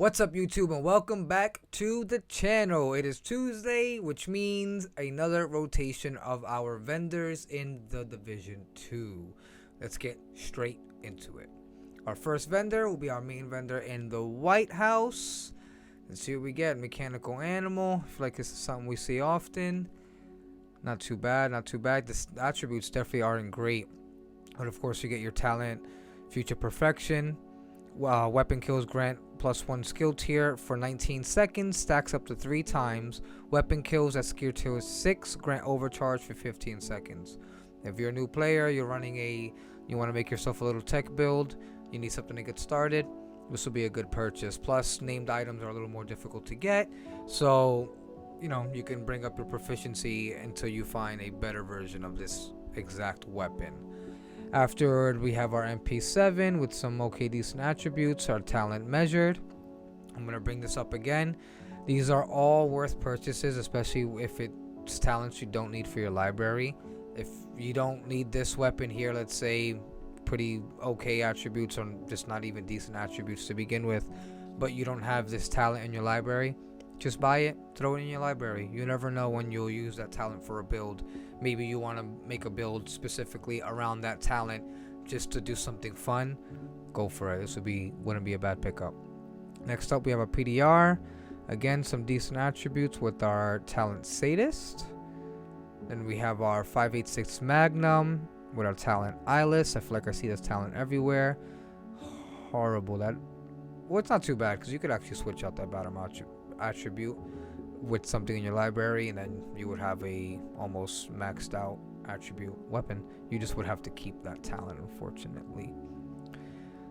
What's up, YouTube, and welcome back to the channel. It is Tuesday, which means another rotation of our vendors in the Division 2. Let's get straight into it. Our first vendor will be our main vendor in the White House. Let's see what we get. Mechanical Animal. I feel like this is something we see often. Not too bad, not too bad. The attributes definitely aren't great. But of course, you get your talent, Future Perfection. Weapon kills grant +1 skill tier for 19 seconds, stacks up to 3 times. Weapon kills at skill tier 6 grant overcharge for 15 seconds. If you're a new player, you want to make yourself a little tech build, you need something to get started, this will be a good purchase. Plus, named items are a little more difficult to get, so you can bring up your proficiency until you find a better version of this exact weapon. Afterward, we have our MP7 with some decent attributes, our talent measured. I'm going to bring this up again. These are all worth purchases, especially if it's talents you don't need for your library. If you don't need this weapon here, let's say pretty okay attributes or just not even decent attributes to begin with, but you don't have this talent in your library, just buy it, throw it in your library. You never know when you'll use that talent for a build. Maybe you want to make a build specifically around that talent just to do something fun. Go for it. This wouldn't be a bad pickup. Next up, we have a PDR. Again, some decent attributes with our talent Sadist. Then we have our 5.86 Magnum with our talent Eyeless. I feel like I see this talent everywhere. Horrible. Well, it's not too bad because you could actually switch out that bottom attribute with something in your library, and then you would have a almost maxed out attribute weapon. You just would have to keep that talent, unfortunately.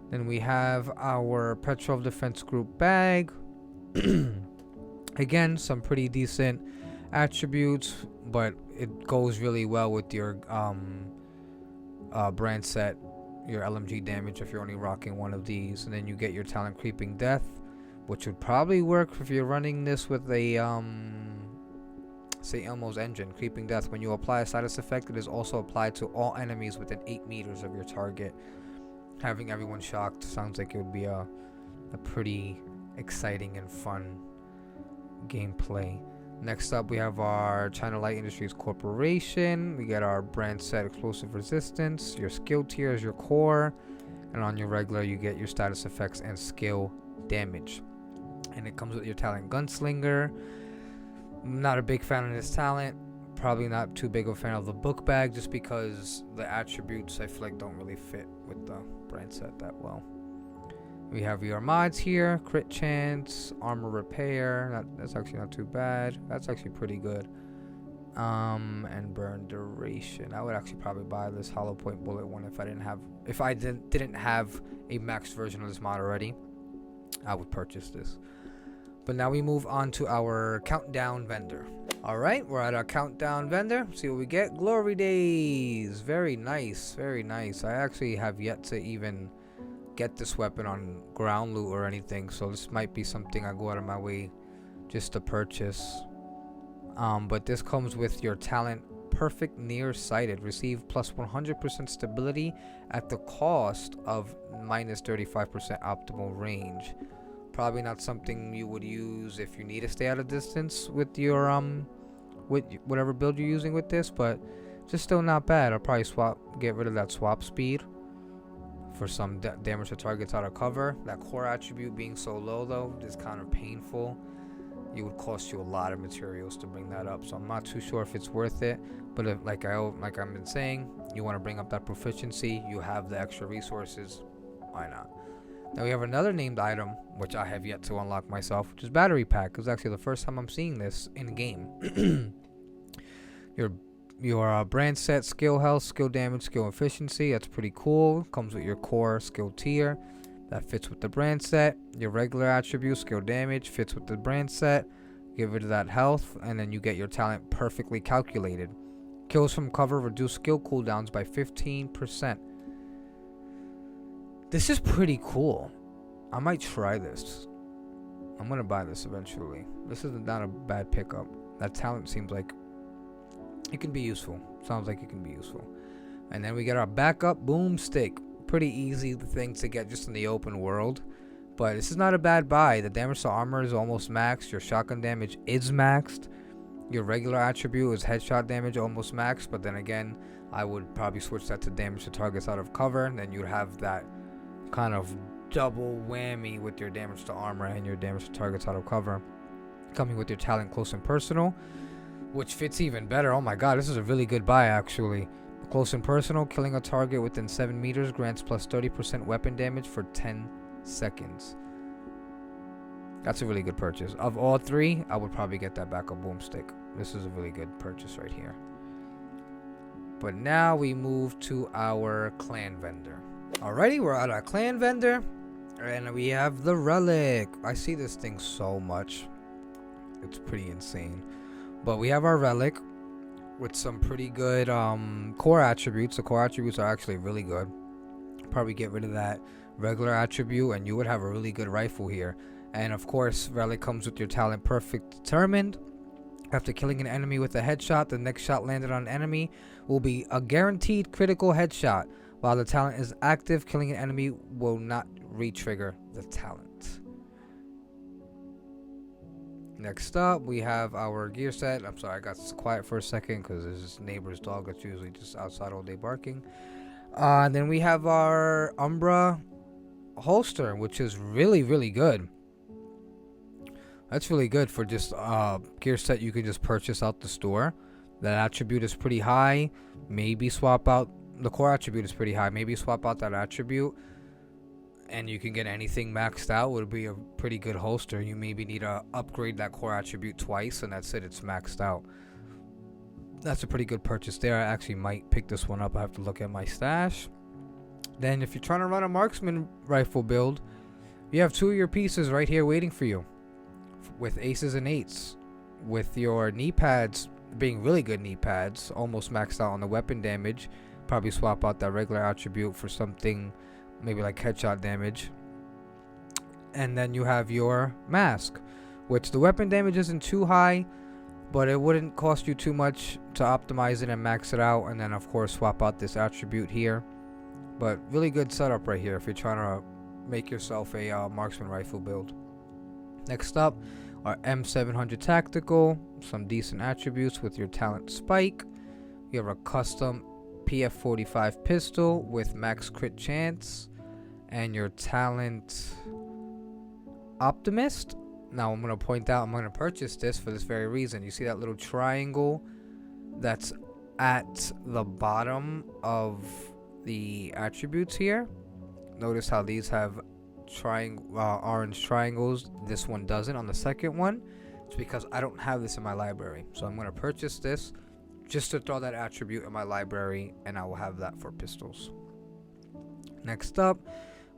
Then we have our Petrol Defense Group bag. Again, some pretty decent attributes, but it goes really well with your brand set, your LMG damage if you're only rocking one of these. And then you get your talent Creeping Death, which would probably work if you're running this with a say Elmo's engine. Creeping Death, when you apply a status effect, it is also applied to all enemies within 8 meters of your target. Having everyone shocked sounds like it would be a pretty exciting and fun gameplay. Next up, we have our China Light Industries Corporation. We get our brand set Explosive Resistance, your skill tier is your core, and on your regular you get your status effects and skill damage. And it comes with your talent Gunslinger. I'm not a big fan of this talent. Probably not too big of a fan of the book bag, just because the attributes I feel like don't really fit with the brand set that well. We have your mods here: crit chance, armor repair. That's actually not too bad. That's actually pretty good. And burn duration. I would actually probably buy this hollow point bullet one if I didn't have a maxed version of this mod already. I would purchase this. But now we move on to our countdown vendor. Alright, we're at our countdown vendor. See what we get. Glory Days. Very nice, very nice. I actually have yet to even get this weapon on ground loot or anything, so this might be something I go out of my way just to purchase. But this comes with your talent Perfect Nearsighted. Receive plus 100% stability at the cost of minus 35% optimal range. Probably not something you would use if you need to stay at a distance with your with whatever build you're using with this, but just still not bad. I'll probably get rid of that swap speed for some damage to targets out of cover. That core attribute being so low though is kind of painful. It would cost you a lot of materials to bring that up, so I'm not too sure if it's worth it. But if, like I've been saying, you want to bring up that proficiency, you have the extra resources, why not? Now we have another named item, which I have yet to unlock myself, which is Battery Pack. It's actually the first time I'm seeing this in game. Your brand set, skill health, skill damage, skill efficiency. That's pretty cool. Comes with your core skill tier. That fits with the brand set. Your regular attribute, skill damage, fits with the brand set. Give it that health, and then you get your talent Perfectly Calculated. Kills from cover reduce skill cooldowns by 15%. This is pretty cool. I might try this. I'm gonna buy this eventually. This is not a bad pickup. That talent seems like it can be useful. Sounds like it can be useful. And then we get our backup Boomstick. Pretty easy thing to get just in the open world. But this is not a bad buy. The damage to armor is almost maxed. Your shotgun damage is maxed. Your regular attribute is headshot damage almost maxed. But then again, I would probably switch that to damage to targets out of cover. And then you'd have that kind of double whammy with your damage to armor and your damage to targets out of cover. Coming with your talent close and personal, which fits even better. Oh my god, this is a really good buy actually. Close and personal, killing a target within 7 meters grants plus 30% weapon damage for 10 seconds. That's a really good purchase. Of all three, I would probably get that Backboomstick. This is a really good purchase right here. But now we move to our clan vendor. Alrighty, we're at our clan vendor. And we have the relic. I see this thing so much. It's pretty insane. But we have our relic with some pretty good core attributes. The core attributes are actually really good. Probably get rid of that regular attribute and you would have a really good rifle here. And of course, relic comes with your talent perfect determined. After killing an enemy with a headshot, the next shot landed on an enemy will be a guaranteed critical headshot. While the talent is active, killing an enemy will not re-trigger the talent. Next up, we have our gear set. I'm sorry, I got quiet for a second because there's this neighbor's dog that's usually just outside all day barking. And then we have our Umbra holster, which is really, really good. That's really good for just gear set you can just purchase out the store. That attribute is pretty high. Maybe swap out. The core attribute is pretty high. Maybe swap out that attribute and you can get anything maxed out. Would be a pretty good holster. You maybe need to upgrade that core attribute twice and that's it. It's maxed out. That's a pretty good purchase there. I actually might pick this one up. I have to look at my stash. Then if you're trying to run a marksman rifle build, you have 2 of your pieces right here waiting for you with aces and eights, with your knee pads being really good knee pads, almost maxed out on the weapon damage. Probably swap out that regular attribute for something maybe like headshot damage. And then you have your mask, which the weapon damage isn't too high, but it wouldn't cost you too much to optimize it and max it out. And then of course swap out this attribute here. But really good setup right here if you're trying to make yourself a marksman rifle build. Next up, our M700 tactical, some decent attributes with your talent spike. You have a custom PF45 pistol with max crit chance, and your talent optimist. Now I'm going to point out I'm going to purchase this for this very reason. You see that little triangle that's at the bottom of the attributes here? Notice how these have orange triangles. This one doesn't on the second one. It's because I don't have this in my library. So I'm going to purchase this just to throw that attribute in my library, and I will have that for pistols. Next up,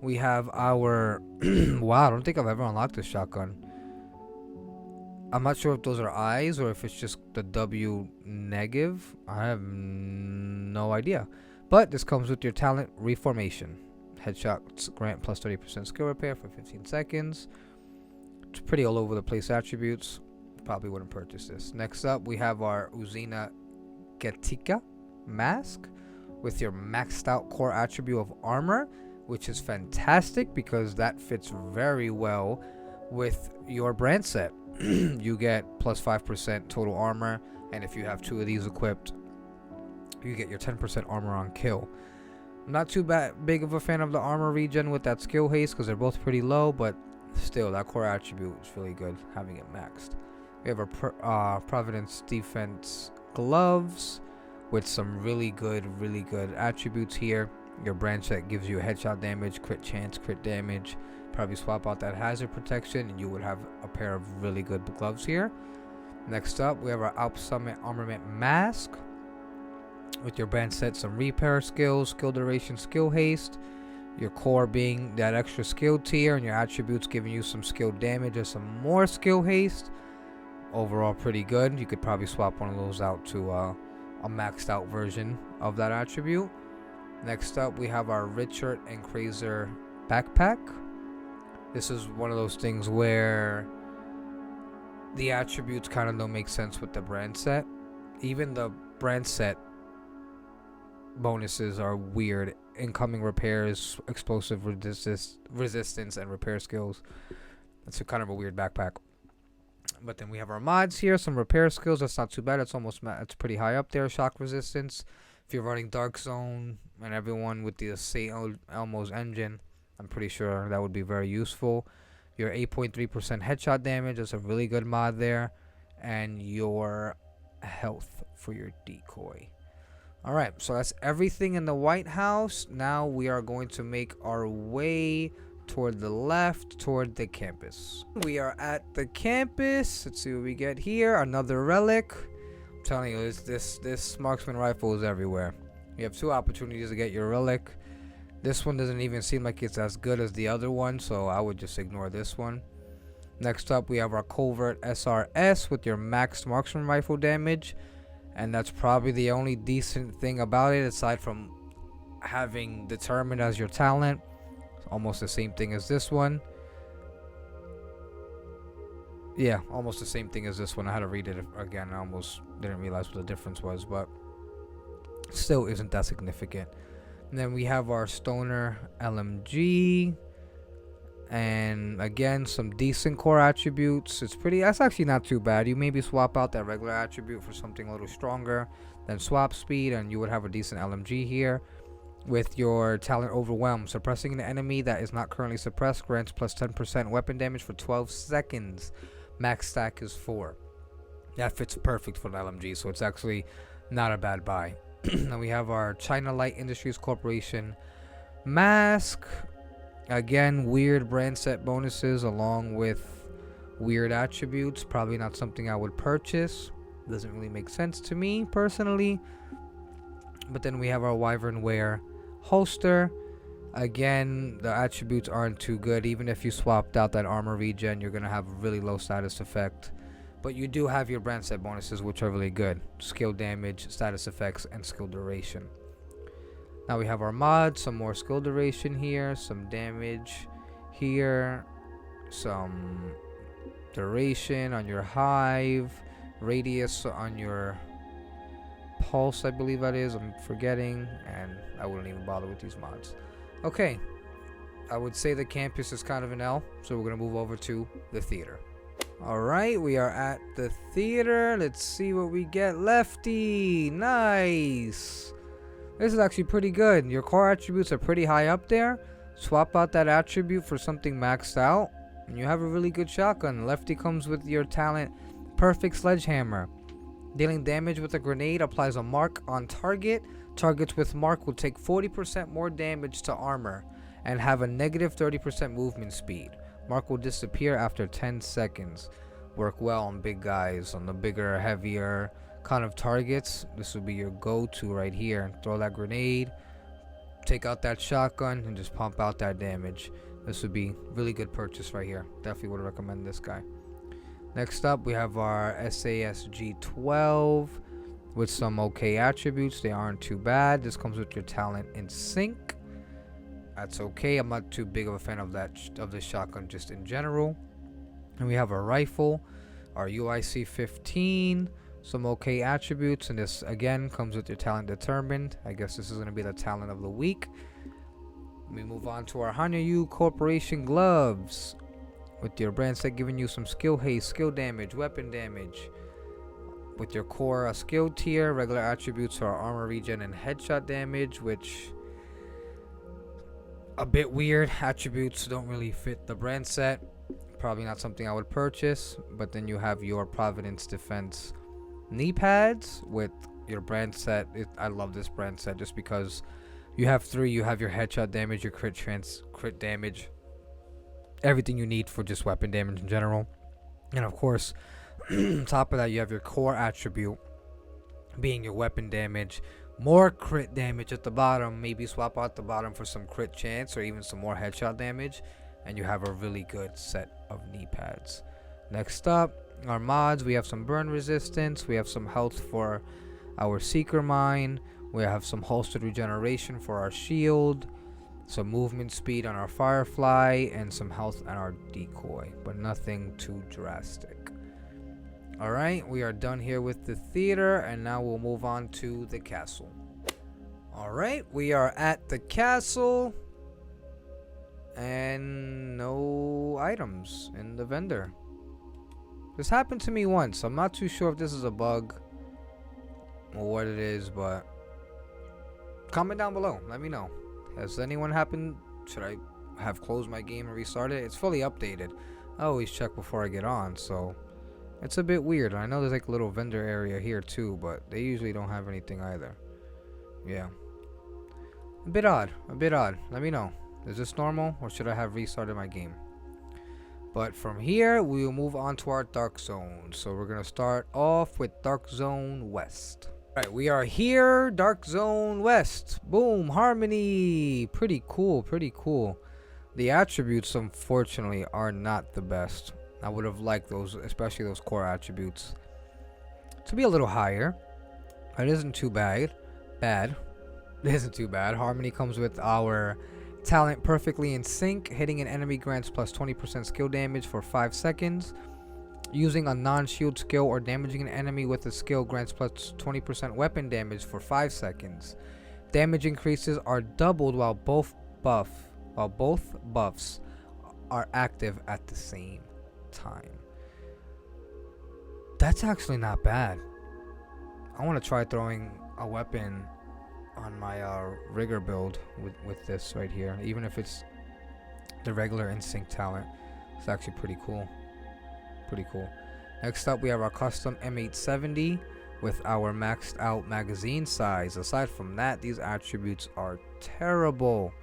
we have our wow, I don't think I've ever unlocked this shotgun. I'm not sure if those are eyes or if it's just the W negative. I have no idea. But this comes with your talent reformation. Headshots grant plus 30% skill repair for 15 seconds. It's pretty all over the place attributes. Probably wouldn't purchase this. Next up, we have our Uzina Getika mask with your maxed out core attribute of armor, which is fantastic because that fits very well with your brand set. You get plus 5% total armor, and if you have 2 of these equipped, you get your 10% armor on kill. I'm not too big of a fan of the armor regen with that skill haste because they're both pretty low, but still, that core attribute is really good having it maxed. We have a Providence Defense gloves with some really good attributes here. Your branch set gives you headshot damage, crit chance, crit damage. Probably swap out that hazard protection and you would have a pair of really good gloves here. Next up, we have our Alp Summit Armament mask with your brand set, some repair skills, skill duration, skill haste. Your core being that extra skill tier, and your attributes giving you some skill damage or some more skill haste. Overall pretty good. You could probably swap one of those out to a maxed out version of that attribute. Next up, we have our Richard and Crazer backpack. This is one of those things where the attributes kind of don't make sense with the brand set. Even the brand set bonuses are weird. Incoming repairs, explosive resistance, and repair skills. It's a kind of a weird backpack. But then we have our mods here. Some repair skills. That's not too bad. It's pretty high up there. Shock resistance. If you're running Dark Zone and everyone with the St. Elmo's engine, I'm pretty sure that would be very useful. Your 8.3% headshot damage. That's a really good mod there. And your health for your decoy. Alright, so that's everything in the White House. Now we are going to make our way toward the left, toward the campus. We are at the campus. Let's see what we get here. Another relic. I'm telling you, this marksman rifle is everywhere. You have 2 opportunities to get your relic. This one doesn't even seem like it's as good as the other one, so I would just ignore this one. Next up, we have our Covert SRS with your maxed marksman rifle damage. And that's probably the only decent thing about it, aside from having Determined as your talent. It's almost the same thing as this one. Yeah, almost the same thing as this one. I had to read it again. I almost didn't realize what the difference was, but still isn't that significant. And then we have our Stoner LMG. And again, some decent core attributes. That's actually not too bad. You maybe swap out that regular attribute for something a little stronger than swap speed, and you would have a decent LMG here. With your talent Overwhelm, suppressing an enemy that is not currently suppressed grants plus 10% weapon damage for 12 seconds. Max stack is 4. That fits perfect for an LMG, so it's actually not a bad buy. Then we have our China Light Industries Corporation mask. Again, weird brand set bonuses along with weird attributes. Probably not something I would purchase. Doesn't really make sense to me personally. But then we have our Wyvern Wear holster. Again, the attributes aren't too good. Even if you swapped out that armor regen, you're going to have a really low status effect. But you do have your brand set bonuses, which are really good. Skill damage, status effects, and skill duration. Now we have our mods, some more skill duration here, some damage here, some duration on your hive, radius on your pulse, I believe that is. I'm forgetting, and I wouldn't even bother with these mods. Okay, I would say the campus is kind of an L, so we're going to move over to the theater. Alright, we are at the theater. Let's see what we get. Lefty, nice. This is actually pretty good. Your core attributes are pretty high up there. Swap out that attribute for something maxed out, and you have a really good shotgun. Lefty comes with your talent Perfect Sledgehammer. Dealing damage with a grenade applies a mark on target. Targets with mark will take 40% more damage to armor and have a negative 30% movement speed. Mark will disappear after 10 seconds. Work well on big guys, on the bigger, heavier kind of targets. This will be your go-to right here. Throw that grenade, take out that shotgun, and just pump out that damage. This would be really good purchase right here. Definitely would recommend this guy. Next up, we have our SASG-12 with some okay attributes. They aren't too bad. This comes with your talent in sync. That's okay. I'm not too big of a fan of this shotgun just in general. And we have a rifle, our UIC-15. Some okay attributes, and this again comes with your talent Determined. I guess this is going to be the talent of the week. We move on to our Hanyu Corporation gloves with your brand set giving you some skill haste, skill damage, weapon damage. With your core skill tier, regular attributes are armor regen and headshot damage, which a bit weird. Attributes don't really fit the brand set. Probably not something I would purchase. But then you have your Providence Defense knee pads with your brand set. I love this brand set just because you have 3. You have your headshot damage, your crit damage, everything you need for just weapon damage in general. And of course, on top of that, you have your core attribute being your weapon damage, more crit damage at the bottom. Maybe swap out the bottom for some crit chance or even some more headshot damage, and you have a really good set of knee pads. Next up, our mods. We have some burn resistance, we have some health for our Seeker Mine, we have some holstered regeneration for our shield, some movement speed on our Firefly, and some health on our decoy, but nothing too drastic. Alright, we are done here with the theater, and now we'll move on to the castle. Alright, we are at the castle. And no items in the vendor. This happened to me once. I'm not too sure if this is a bug or what it is, but comment down below. Let me know. Has anyone happened? Should I have closed my game and restarted it? It's fully updated. I always check before I get on, so it's a bit weird. I know there's like a little vendor area here too, but they usually don't have anything either. Yeah. A bit odd. A bit odd. Let me know. Is this normal, or should I have restarted my game? But from here, we will move on to our Dark Zone. So we're going to start off with Dark Zone West. Alright, we are here. Dark Zone West. Boom. Harmony. Pretty cool. Pretty cool. The attributes, unfortunately, are not the best. I would have liked those, especially those core attributes, to be a little higher. It isn't too bad. It isn't too bad. Harmony comes with our talent Perfectly in Sync. Hitting an enemy grants plus 20% skill damage for 5 seconds. Using a non-shield skill or damaging an enemy with a skill grants plus 20% weapon damage for 5 seconds. Damage increases are doubled while both buffs are active at the same time. That's actually not bad. I want to try throwing a weapon on my rigger build with this right here, even if it's the regular instinct talent. It's actually pretty cool. Next up, we have our custom M870 with our maxed out magazine size. Aside from that, these attributes are terrible.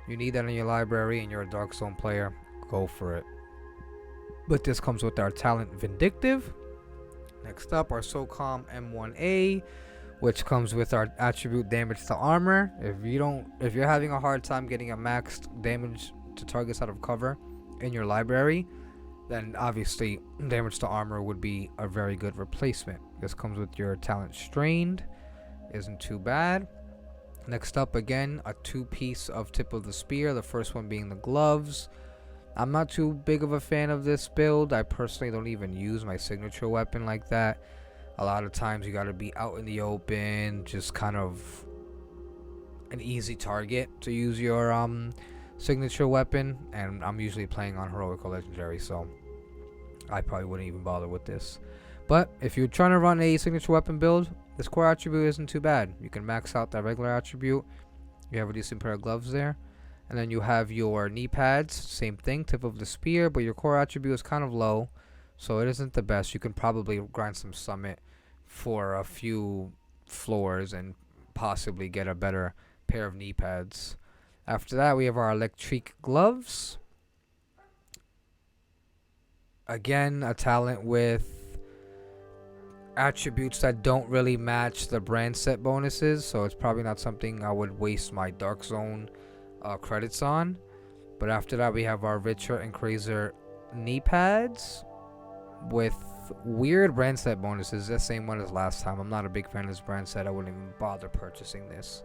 You need that in your library and you're a Dark Zone player, go for it. But this comes with our talent Vindictive. Next up, our SOCOM M1A, which comes with our attribute damage to armor. If you're having a hard time getting a maxed damage to targets out of cover in your library, then obviously damage to armor would be a very good replacement. This comes with your talent Strained. Isn't too bad. Next up, again, a 2-piece of Tip of the Spear, the first one being the gloves. I'm not too big of a fan of this build. I personally don't even use my signature weapon like that. A lot of times you gotta be out in the open, just kind of an easy target to use your signature weapon, and I'm usually playing on heroic or legendary, so I probably wouldn't even bother with this. But if you're trying to run a signature weapon build, this core attribute isn't too bad. You can max out that regular attribute. You have a decent pair of gloves there, and then you have your knee pads, same thing, Tip of the Spear, but your core attribute is kind of low, so it isn't the best. You can probably grind some summit for a few floors and possibly get a better pair of knee pads. After that, we have our electric gloves. Again, a talent with attributes that don't really match the brand set bonuses, so it's probably not something I would waste my Dark Zone credits on. But after that, we have our richer and crazier knee pads with weird brand set bonuses. The same one as last time. I'm not a big fan of this brand set. I wouldn't even bother purchasing this.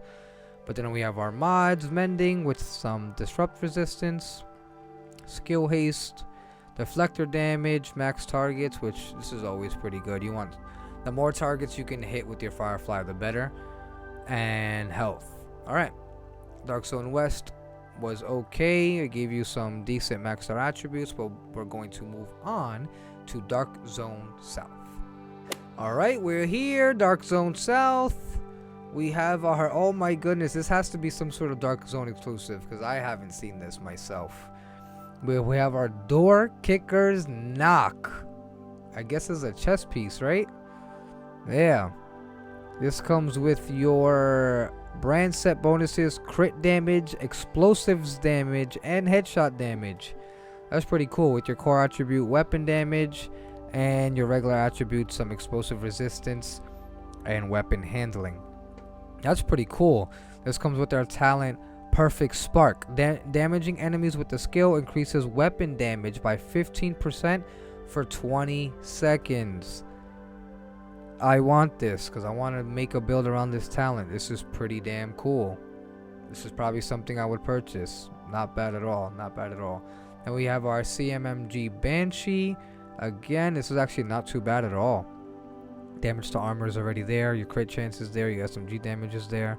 But then we have our mods, Mending with some disrupt resistance, skill haste, deflector damage, max targets, which this is always pretty good. You want the more targets you can hit with your Firefly, the better, and health. Alright, Dark Zone West was okay. It gave you some decent maxed out attributes, but we're going to move on to Dark Zone South. Alright, we're here, Dark Zone South. We have our, oh my goodness, this has to be some sort of Dark Zone exclusive, because I haven't seen this myself. We have our Door Kicker's Knock. I guess it's a chess piece, right? Yeah. This comes with your brand set bonuses, crit damage, explosives damage, and headshot damage. That's pretty cool. With your core attribute, weapon damage, and your regular attribute, some explosive resistance and weapon handling. That's pretty cool. This comes with our talent Perfect Spark. Damaging enemies with the skill increases weapon damage by 15% for 20 seconds. I want this because I want to make a build around this talent. This is pretty damn cool. This is probably something I would purchase. Not bad at all. Not bad at all. And we have our CMMG Banshee. Again, this is actually not too bad at all. Damage to armor is already there. Your crit chance is there. Your SMG damage is there.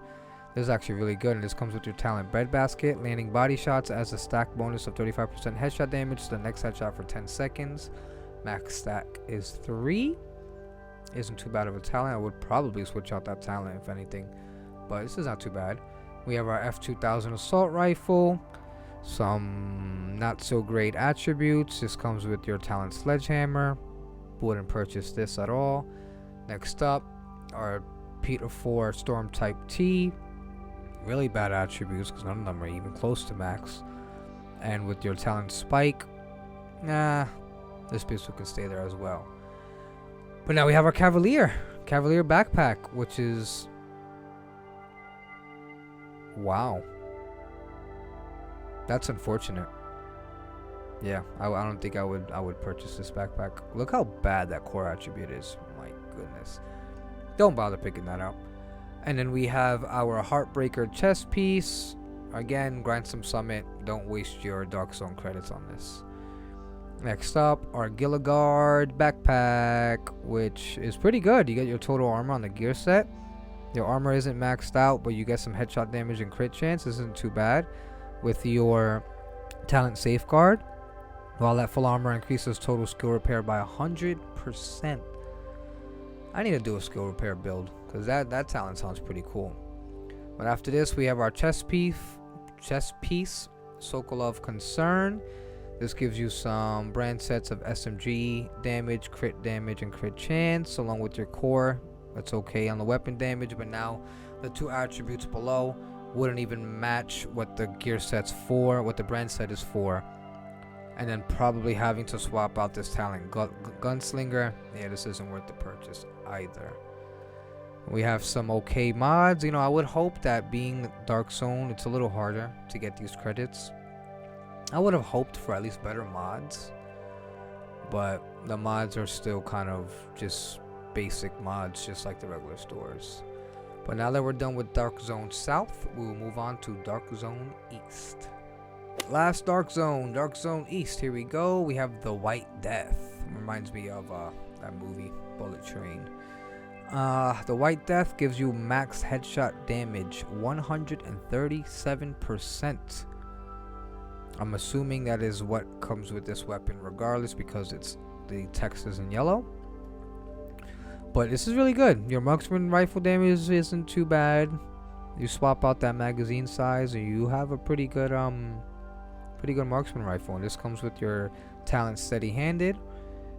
This is actually really good, and this comes with your talent breadbasket. Landing body shots as a stack bonus of 35% headshot damage to the next headshot for 10 seconds. Max stack is 3. Isn't too bad of a talent. I would probably switch out that talent if anything, but this is not too bad. We have our F2000 assault rifle. Some not so great attributes. This comes with your talent sledgehammer. Wouldn't purchase this at all. Next up, our Peter 4 storm type T. Really bad attributes because none of them are even close to max. And with your talent spike, this pistol can stay there as well. But now we have our Cavalier backpack, which is, wow, that's unfortunate. Yeah, I don't think I would purchase this backpack. Look how bad that core attribute is. My goodness, don't bother picking that up. And then we have our Heartbreaker chest piece. Again, grind some summit. Don't waste your Dark Zone credits on this. Next up, our Gilligard backpack, which is pretty good. You get your total armor on the gear set. Your armor isn't maxed out, but you get some headshot damage and crit chance. This isn't too bad. With your talent safeguard, while that full armor increases total skill repair by 100%. I need to do a skill repair build because that talent sounds pretty cool. But after this, we have our chest piece, Sokolov Concern. This gives you some brand sets of SMG damage, and crit chance, along with your core. That's okay on the weapon damage, but now the two attributes below wouldn't even match what the gear set's for, what the brand set is for. And then probably having to swap out this talent, Gunslinger. Yeah, this isn't worth the purchase either. We have some okay mods. You know, I would hope that being Dark Zone, it's a little harder to get these credits. I would have hoped for at least better mods, but the mods are still kind of just basic mods, just like the regular stores. But now that we're done with Dark Zone South, we will move on to Dark Zone East. Last Dark Zone East. Here we go. We have the White Death. Reminds me of that movie, Bullet Train. The White Death gives you max headshot damage, 137%. I'm assuming that is what comes with this weapon regardless, because the text is in yellow. But this is really good. Your marksman rifle damage isn't too bad. You swap out that magazine size and you have a pretty good marksman rifle. And this comes with your talent steady-handed.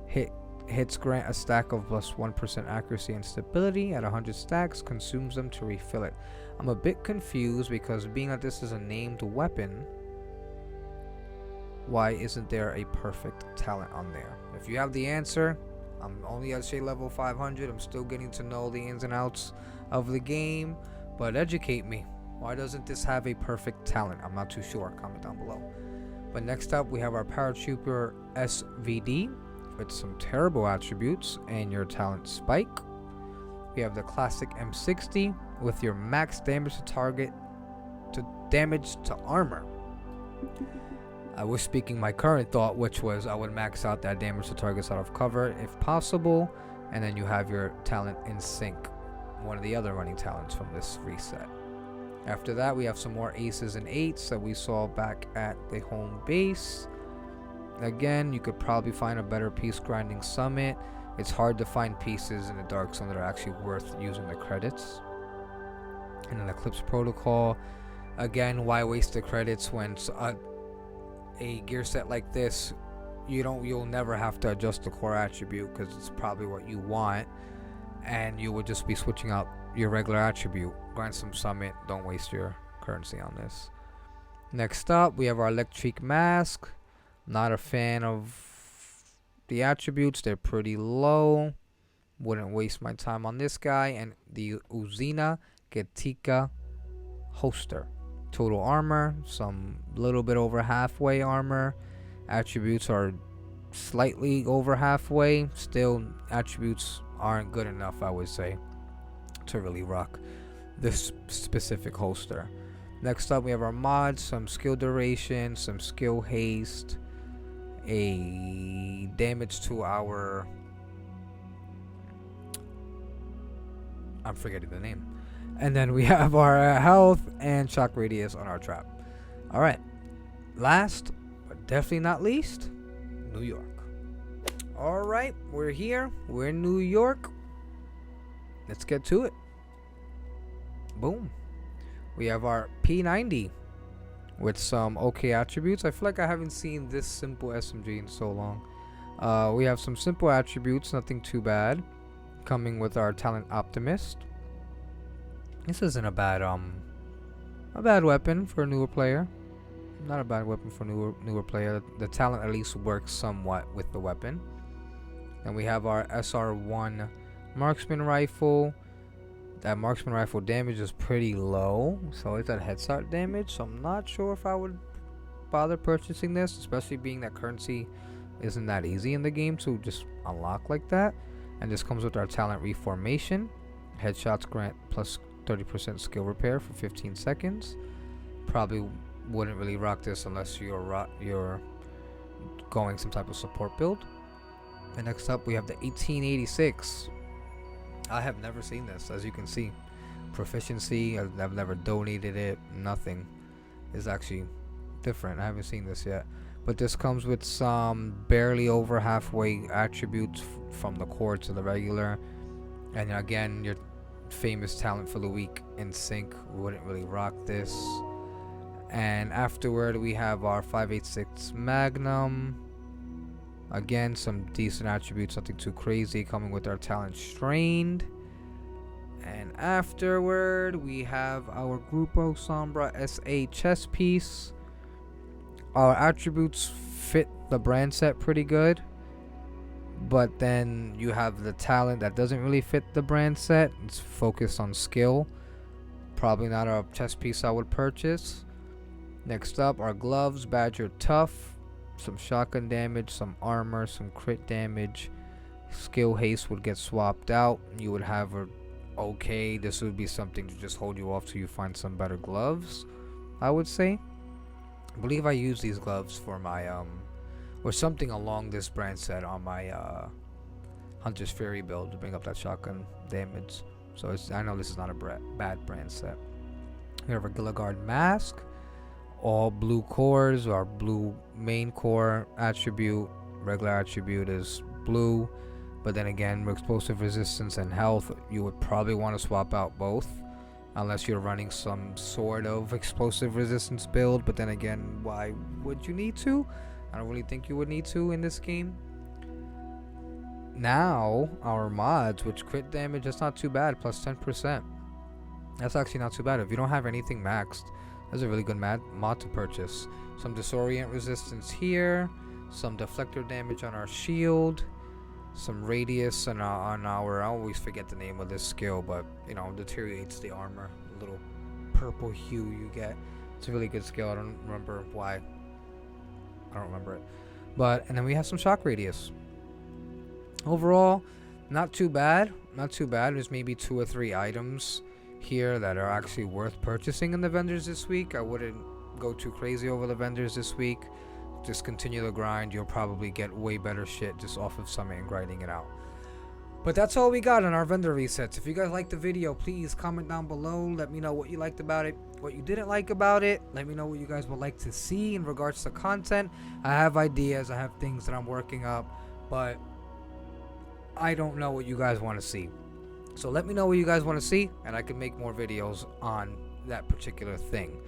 Hits grant a stack of plus 1% accuracy and stability at 100 stacks. Consumes them to refill it. I'm a bit confused because being that this is a named weapon, why isn't there a perfect talent on there? If you have the answer, I'm only at shade level 500. I'm still getting to know the ins and outs of the game, but educate me. Why doesn't this have a perfect talent? I'm not too sure. Comment down below. But next up, we have our Paratrooper SVD with some terrible attributes and your talent spike. We have the classic M60 with your max damage to target to damage to armor. I was speaking my current thought, which was I would max out that damage to targets out of cover if possible, and then you have your talent in sync, one of the other running talents from this reset. After that, we have some more aces and eights that we saw back at the home base. Again, you could probably find a better piece grinding summit. It's hard to find pieces in the Dark Zone that are actually worth using the credits. And then Eclipse Protocol. Again, why waste the credits when a gear set like this, you'll never have to adjust the core attribute because it's probably what you want, and you would just be switching out your regular attribute. Grind some summit, don't waste your currency on this. Next up, we have our Electric Mask. Not a fan of the attributes, they're pretty low. Wouldn't waste my time on this guy. And the Uzina Getika Holster. Total armor, some little bit over halfway armor. Attributes are slightly over halfway. Still, attributes aren't good enough, I would say, to really rock this specific holster. Next up, we have our mods, some skill duration, some skill haste, a damage to our, I'm forgetting the name, And then we have our health and shock radius on our trap. All right. Last, but definitely not least, New York. All right, we're here. We're in New York. Let's get to it. Boom. We have our P90 with some okay attributes. I feel like I haven't seen this simple SMG in so long. We have some simple attributes, nothing too bad. Coming with our Talent Optimist. This isn't a bad weapon for a newer player. Not a bad weapon for newer player. The talent at least works somewhat with the weapon. Then we have our SR1 marksman rifle. That marksman rifle damage is pretty low, so it's at headshot damage. So I'm not sure if I would bother purchasing this, especially being that currency isn't that easy in the game to just unlock like that. And this comes with our talent reformation. Headshots grant plus 30% skill repair for 15 seconds. Probably wouldn't really rock this unless you're going some type of support build. And next up we have the 1886. I have never seen this, as you can see. Proficiency, I've never donated it, nothing. It's actually different. I haven't seen this yet. But this comes with some barely over halfway attributes from the core to the regular. And again, your famous talent for the week in sync wouldn't really rock this. And afterward we have our 5.86 Magnum. Again, some decent attributes, nothing too crazy, coming with our talent Strained. And afterward we have our Grupo Sombra SA chest piece. Our attributes fit the brand set pretty good, but then you have the talent that doesn't really fit the brand set. It's focused on skill. Probably not a chest piece I would purchase. Next up, our gloves, Badger Tough. Some shotgun damage, some armor, some crit damage. Skill haste would get swapped out. You would have a okay. This would be something to just hold you off till you find some better gloves, I would say. I believe I use these gloves for my or something along this brand set on my Hunter's Fury build to bring up that shotgun damage. So I know this is not a bad brand set. We have a Gilligard mask. All blue cores, or blue main core attribute. Regular attribute is blue, but then again, explosive resistance and health, you would probably want to swap out both unless you're running some sort of explosive resistance build. But then again, why would you need to? I don't really think you would need to in this game. Now our mods, which crit damage, that's not too bad, plus 10%. That's actually not too bad. If you don't have anything maxed, that's a really good mod to purchase. Some disorient resistance here, some deflector damage on our shield, some radius on our, I always forget the name of this skill, but you know, deteriorates the armor. A little purple hue you get. It's a really good skill. I don't remember why. I don't remember it. But and then we have some shock radius. Overall, not too bad. Not too bad. There's maybe 2 or 3 items here that are actually worth purchasing in the vendors this week. I wouldn't go too crazy over the vendors this week. Just continue the grind. You'll probably get way better shit just off of Summit and grinding it out. But that's all we got on our vendor resets. If you guys liked the video, please comment down below. Let me know what you liked about it, what you didn't like about it. Let me know what you guys would like to see in regards to content. I have ideas. I have things that I'm working up, but I don't know what you guys want to see. So let me know what you guys want to see, and I can make more videos on that particular thing.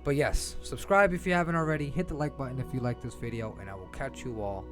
But yes, subscribe if you haven't already. Hit the like button if you like this video, and I will catch you all